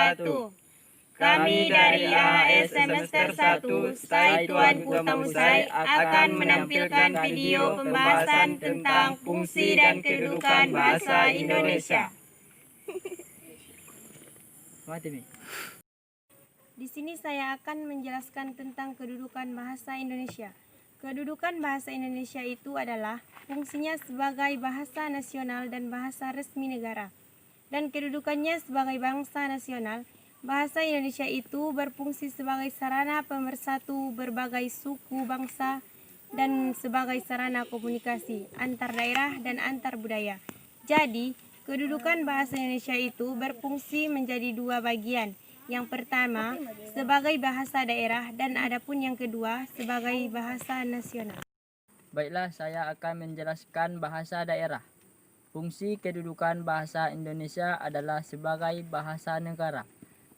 wabarakatuh. Kami dari AHS semester 1, saya Tuan Kutamusai akan menampilkan video pembahasan tentang fungsi dan kedudukan bahasa Indonesia. Di sini saya akan menjelaskan tentang kedudukan bahasa Indonesia. Kedudukan bahasa Indonesia itu adalah fungsinya sebagai bahasa nasional dan bahasa resmi negara. Dan kedudukannya sebagai bangsa nasional, bahasa Indonesia itu berfungsi sebagai sarana pemersatu berbagai suku bangsa dan sebagai sarana komunikasi antar daerah dan antar budaya. Jadi, kedudukan bahasa Indonesia itu berfungsi menjadi dua bagian. Yang pertama, sebagai bahasa daerah dan adapun yang kedua, sebagai bahasa nasional. Baiklah, saya akan menjelaskan bahasa daerah. Fungsi kedudukan bahasa Indonesia adalah sebagai bahasa negara.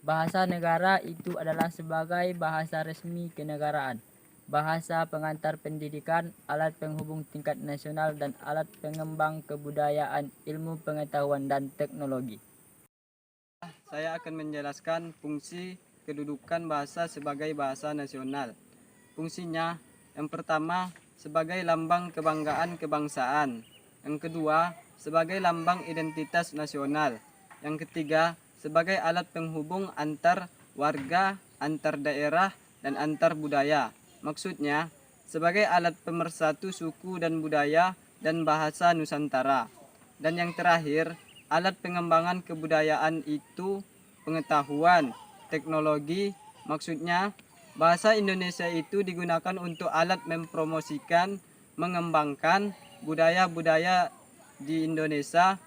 Bahasa negara itu adalah sebagai bahasa resmi kenegaraan, bahasa pengantar pendidikan, alat penghubung tingkat nasional, dan alat pengembang kebudayaan, ilmu pengetahuan, dan teknologi. Saya akan menjelaskan fungsi kedudukan bahasa sebagai bahasa nasional. Fungsinya, yang pertama, sebagai lambang kebanggaan kebangsaan. Yang kedua, sebagai lambang identitas nasional. Yang ketiga, sebagai alat penghubung antar warga, antar daerah, dan antar budaya. Maksudnya, sebagai alat pemersatu suku dan budaya dan bahasa Nusantara. Dan yang terakhir, alat pengembangan kebudayaan itu pengetahuan, teknologi. Maksudnya, bahasa Indonesia itu digunakan untuk alat mempromosikan, mengembangkan budaya-budaya di Indonesia,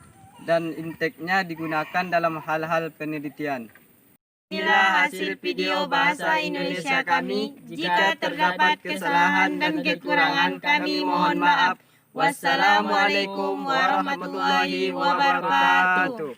dan inteknya digunakan dalam hal-hal penelitian. Inilah hasil video bahasa Indonesia kami. Jika terdapat kesalahan dan kekurangan, kami mohon maaf. Wassalamualaikum warahmatullahi wabarakatuh.